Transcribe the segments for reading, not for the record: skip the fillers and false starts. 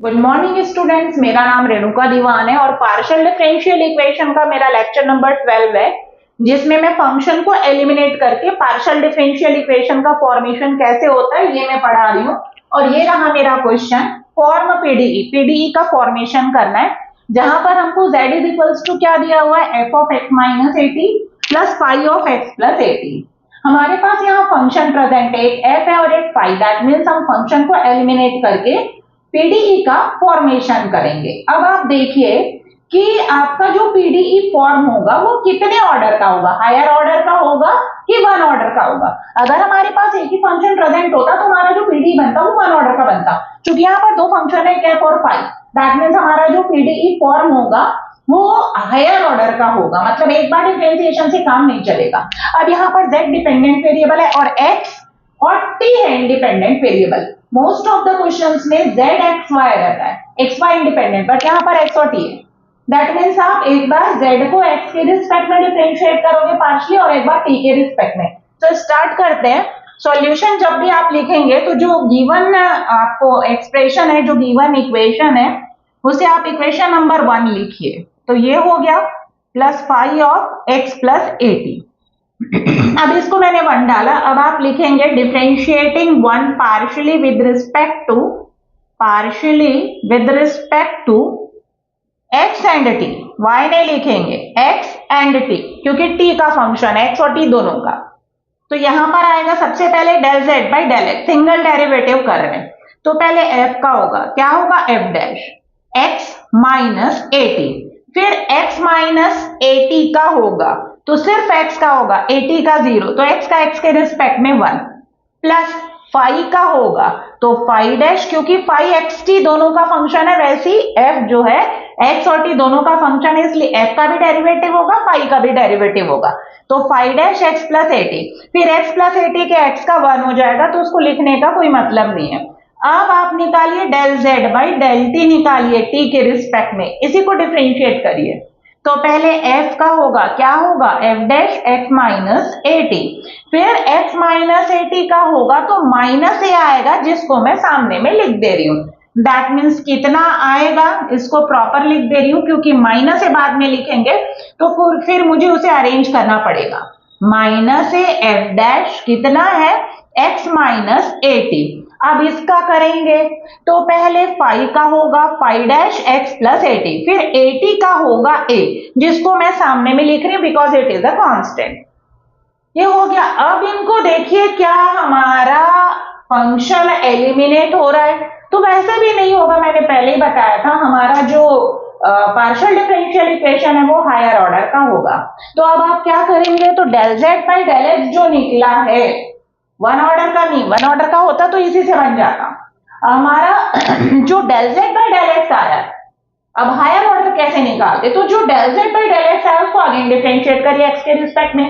Good morning students, मेरा नाम रेणुका दीवान है और पार्शियल डिफरेंशियल इक्वेशन का मेरा लेक्चर नंबर 12 है, जिसमें मैं फंक्शन को एलिमिनेट करके पार्शियल डिफरेंशियल इक्वेशन का फॉर्मेशन कैसे होता है ये मैं पढ़ा रही हूँ। और ये रहा मेरा क्वेश्चन, फॉर्म पीडीई। पीडीई का फॉर्मेशन करना है, जहां पर हमको z इज इक्वल्स टू क्या दिया हुआ है, f of x minus 80 plus five of x plus 80। हमारे पास यहाँ फंक्शन प्रेजेंट है, एक f है और एक फाइव। दैट मीन्स हम फंक्शन को एलिमिनेट करके पीडीई का फॉर्मेशन करेंगे। अब आप देखिए कि आपका जो पीडीई फॉर्म होगा वो कितने ऑर्डर का होगा, हायर ऑर्डर का होगा कि वन ऑर्डर का होगा। अगर हमारे पास एक ही फंक्शन प्रेजेंट होता तो हमारा जो पीडीई बनता वो वन ऑर्डर का बनता। क्योंकि यहाँ पर दो फंक्शन है, f और फाइव, दैट मीन्स हमारा जो पीडीई फॉर्म होगा वो हायर ऑर्डर का होगा। मतलब एक बार डिफरेंशिएशन से काम नहीं चलेगा। अब यहाँ पर z डिपेंडेंट वेरिएबल है और x और t है independent variable. Most of the questions में z x y रहता है, x y इंडिपेंडेंट, बट यहाँ पर x और t है। दैट मीन्स आप एक बार z को x के रिस्पेक्ट में डिफरेंशिएट करोगे पार्शियली और एक बार t के रिस्पेक्ट में। तो स्टार्ट करते हैं। सॉल्यूशन जब भी आप लिखेंगे तो जो गिवन आपको एक्सप्रेशन है, जो गिवन इक्वेशन है, उसे आप इक्वेशन नंबर 1 लिखिए। तो ये हो गया plus five of x plus 80। अब इसको मैंने 1 डाला। अब आप लिखेंगे differentiating 1 partially with respect to x and t। y नहीं लिखेंगे, x एंड t, क्योंकि t का फंक्शन है, x और t दोनों का। तो यहां पर आएगा सबसे पहले del z by del x, single derivative कर रहे हैं। तो पहले f का होगा, क्या होगा, f डैश x माइनस 80, फिर x माइनस 80 का होगा तो सिर्फ x का होगा, 80 का 0, तो x का x के रिस्पेक्ट में 1, प्लस फाइव का होगा तो फाइव डैश, क्योंकि फाइव एक्स टी दोनों का फंक्शन है, वैसे ही f जो है x और t दोनों का फंक्शन है, इसलिए f का भी डेरिवेटिव होगा, फाइव का भी डेरिवेटिव होगा। तो फाइव डैश x प्लस 80, फिर x प्लस 80 के x का 1 हो जाएगा, तो उसको लिखने का कोई मतलब नहीं है। अब आप निकालिए del z by del t, निकालिए t के रिस्पेक्ट में, इसी को डिफरेंशिएट करिए। तो पहले f का होगा, क्या होगा, f डैश x माइनस 80, फिर x माइनस 80 का होगा तो माइनस ए आएगा, जिसको मैं सामने में लिख दे रही हूँ। दैट मीन्स कितना आएगा, इसको प्रॉपर लिख दे रही हूँ, क्योंकि माइनस से बाद में लिखेंगे तो फिर मुझे उसे अरेंज करना पड़ेगा। माइनस ए f डैश कितना है, x माइनस 80। अब इसका करेंगे तो पहले 5 का होगा, 5 डैश x प्लस 80, फिर 80 का होगा a, जिसको मैं सामने में लिख रही हूं because it is a constant. ये हो गया। अब इनको देखिए, क्या हमारा फंक्शन एलिमिनेट हो रहा है? तो वैसे भी नहीं होगा, मैंने पहले ही बताया था, हमारा जो पार्शियल डिफरेंशियल इक्वेशन है वो हायर ऑर्डर का होगा। तो अब आप क्या करेंगे, तो del z by del x जो निकला है, वन ऑर्डर का नहीं, वन ऑर्डर का होता तो इसी से बन जाता हमारा जो del z by del x आया। अब हायर ऑर्डर कैसे निकालते, तो जो del z by del x आया उसको अगेन डिफरेंशिएट करिए x के रिस्पेक्ट में,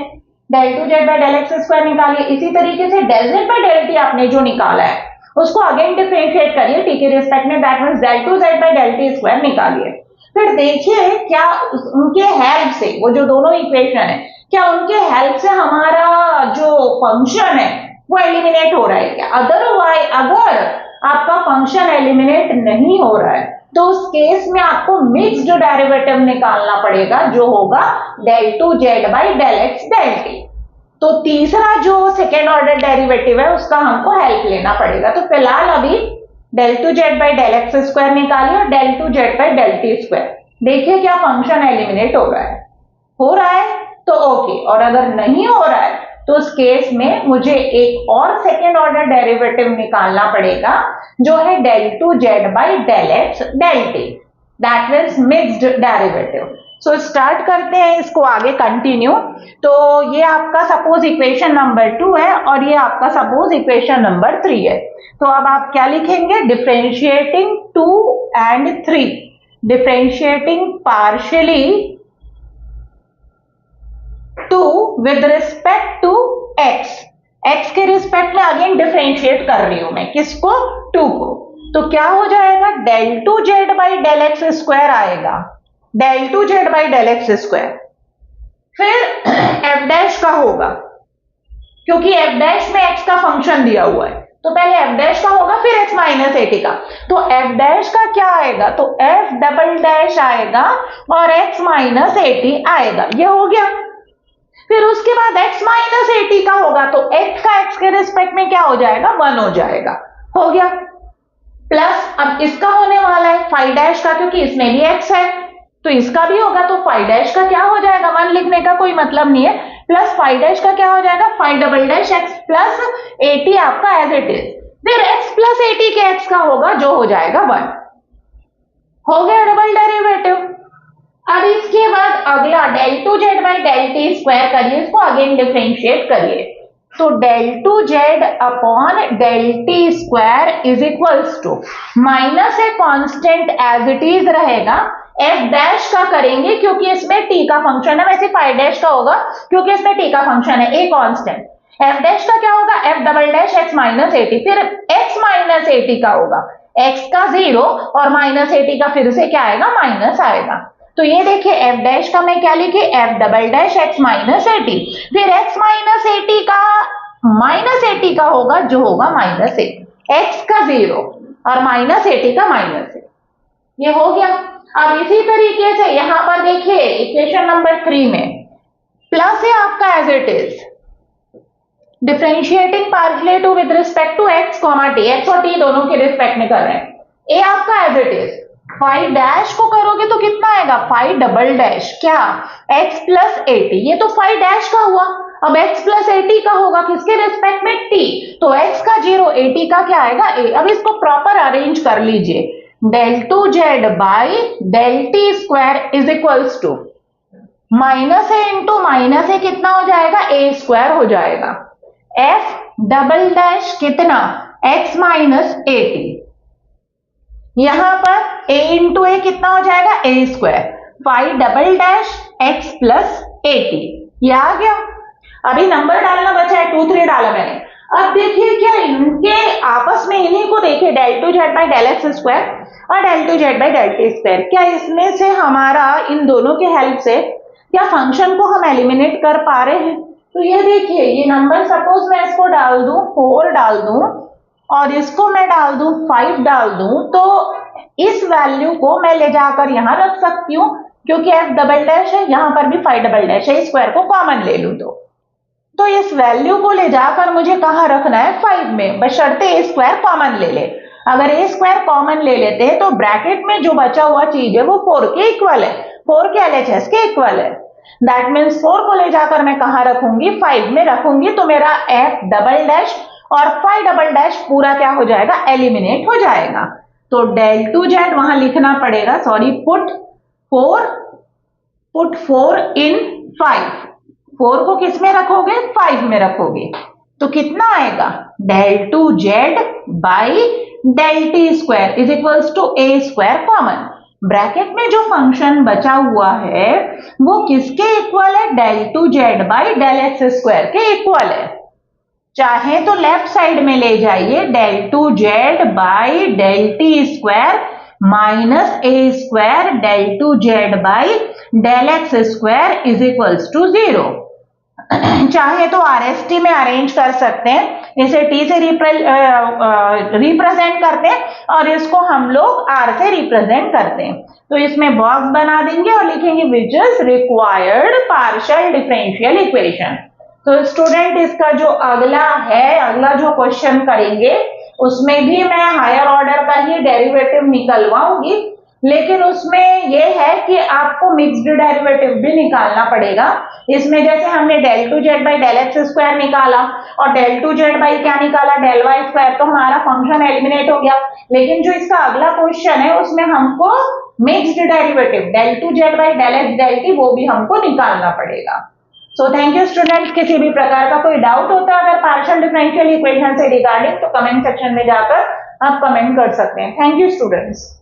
del two Z by del x square निकालिए। इसी तरीके से del z by del t आपने जो निकाला है उसको अगेन डिफरेंशिएट करिए t के रिस्पेक्ट में, that means del two Z by del t square निकालिए। फिर देखिए क्या उनके हेल्प से, वो जो दोनों इक्वेशन है, क्या उनके हेल्प से हमारा जो फंक्शन है वो एलिमिनेट हो रहा है क्या? अदरवाइज अगर आपका फंक्शन एलिमिनेट नहीं हो रहा है तो उस केस में आपको मिक्स्ड डेरिवेटिव निकालना पड़ेगा, जो होगा del two Z by del X del T. तो तीसरा जो सेकेंड ऑर्डर डेरिवेटिव है उसका हमको हेल्प लेना पड़ेगा। तो फिलहाल अभी del two Z by del x square निकालिए और del two Z by del T square. देखिए क्या फंक्शन एलिमिनेट हो रहा है? हो रहा है तो ओके, और अगर नहीं हो रहा है तो उस केस में मुझे एक और सेकेंड ऑर्डर डेरिवेटिव निकालना पड़ेगा, जो है del two Z by del X del T, that means mixed derivative. So start करते हैं इसको आगे कंटिन्यू। तो ये आपका सपोज इक्वेशन नंबर 2 है और ये आपका सपोज इक्वेशन नंबर 3 है। तो अब आप क्या लिखेंगे, differentiating 2 and 3, differentiating partially 2 with respect to x, x के रिस्पेक्ट में अगेन डिफरेंशिएट कर रही हूं मैं, किसको, 2 को। तो क्या हो जाएगा, del two Z by del x square आएगा, del two Z by del x square. फिर f डैश का होगा, क्योंकि f डैश में x का फंक्शन दिया हुआ है, तो पहले एफ डैश का होगा फिर एक्स माइनस एटी का। तो एफ डैश का क्या आएगा, तो एफ डबल डैश आएगा और एक्स माइनस एटी आएगा, ये हो गया। फिर उसके बाद x माइनस एटी का होगा तो x का x के रिस्पेक्ट में क्या हो जाएगा, 1 हो जाएगा, हो गया। प्लस अब इसका होने वाला है फाइव डैश का, क्योंकि इसमें भी x है तो इसका भी होगा, तो फाइव डैश का क्या हो जाएगा, 1 लिखने का कोई मतलब नहीं है, प्लस फाइव डैश का क्या हो जाएगा, five double dash x plus eighty आपका एज इट इज। फिर x प्लस एटी के x का होगा जो हो जाएगा 1, हो गया डबल डेरिवेटिव। अब इसके बाद अगला del two Z by del T square करिए, इसको अगेन डिफरेंशिएट करिए। तो del two Z upon del T square is equals to minus a constant as it is रहेगा, एफ डैश का करेंगे क्योंकि इसमें टी का फंक्शन है, वैसे फाइव डैश का होगा क्योंकि इसमें टी का फंक्शन है, ए कांस्टेंट। एफ डैश का क्या होगा, F double dash x minus eighty, फिर एक्स माइनस एटी का होगा एक्स का 0 और माइनस एटी का फिर से क्या आएगा, माइनस आएगा। तो ये देखिए एफ डैश का मैं क्या लिखे, F double dash x minus eighty, फिर एक्स माइनस एटी का माइनस एटी का होगा जो होगा माइनस एटी, एक्स का 0 और माइनस एटी का माइनस एटी, ये हो गया। अब इसी तरीके से यहां पर देखिए इक्वेशन नंबर 3 में प्लस है आपका as it is, differentiating partially to with respect to X comma T, X और टी दोनों के रिस्पेक्ट में कर रहे हैं, ए आपका as it is, five dash को करोगे तो कितना आएगा, फाइव डबल डैश क्या, x प्लस एटी, ये तो फाइव डैश का हुआ, अब x प्लस एटी का होगा किसके रिस्पेक्ट में, t, तो x का 0 एटी का क्या आएगा, a। अब इसको प्रॉपर अरेंज कर लीजिए, del two Z by del T square is equals to minus A into minus A कितना हो जाएगा, ए स्क्वायर हो जाएगा, f डबल डैश कितना, x माइनस एटी, यहां पर a इंटू ए कितना हो जाएगा, A square, five double dash x plus eighty, ये आ गया। अभी नंबर डालना बचा है, 2 3 डाला मैंने। अब देखिए क्या इनके आपस में इन्हीं को देखिए, del two Z by del x square और del two Z by del T square, क्या इसमें से हमारा इन दोनों के हेल्प से क्या फंक्शन को हम एलिमिनेट कर पा रहे हैं। तो ये देखिए ये नंबर सपोज मैं इसको डाल दूं 4 डाल दूं और इसको मैं डाल दूं 5 डाल दूं, तो इस वैल्यू को मैं ले जाकर यहां रख सकती हूं क्योंकि एफ डबल डैश है, यहां पर भी 5 डबल डैश है, स्क्वायर को कॉमन ले लूं तो इस वैल्यू को ले जाकर मुझे कहां रखना है, 5 में, बशर्ते ए स्क्वायर कॉमन ले ले। अगर ए स्क्वायर कॉमन ले लेते हैं तो ब्रैकेट में जो बचा हुआ चीज है वो 4 के इक्वल है, 4 के एलएचएस के इक्वल है। दैट मीन्स 4 को ले जाकर मैं कहां रखूंगी, 5 में रखूंगी, तो मेरा एफ डबल डैश और 5 डबल डैश पूरा क्या हो जाएगा, एलिमिनेट हो जाएगा। तो डेल टू जेड वहां लिखना पड़ेगा, सॉरी पुट 4 इन 5, 4 को किस में रखोगे, 5 में रखोगे, तो कितना आएगा, del two Z by del T square is equals to A square common, bracket में जो फंक्शन बचा हुआ है वो किसके इक्वल है, del two Z by del x square के इक्वल है। चाहे तो लेफ्ट साइड में ले जाइए, del two Z by del T square minus A square del two Z by del x square is equals to 0। चाहे तो आरएसटी में अरेंज कर सकते हैं, इसे टी से रिप्रेजेंट करते हैं और इसको हम लोग आर से रिप्रेजेंट करते हैं। तो इसमें बॉक्स बना देंगे और लिखेंगे which is required partial differential equation. तो स्टूडेंट इसका जो अगला जो क्वेश्चन करेंगे उसमें भी मैं हायर ऑर्डर का ही डेरिवेटिव निकलवाऊंगी, लेकिन उसमें यह है कि आपको मिक्स्ड डेरिवेटिव भी निकालना पड़ेगा। इसमें जैसे हमने del two Z by del x square निकाला और डेल टू जेड बाई क्या निकाला, डेल वाई स्क्वायर, तो हमारा फंक्शन एलिमिनेट हो गया। लेकिन जो इसका अगला क्वेश्चन है उसमें हमको mixed derivative del two Z by del X del T वो भी हमको निकालना पड़ेगा। सो थैंक यू स्टूडेंट्स, किसी भी प्रकार का कोई डाउट होता है अगर पार्शियल डिफरेंशियल इक्वेशन से रिगार्डिंग तो कमेंट सेक्शन में जाकर आप कमेंट कर सकते हैं। Thank you students.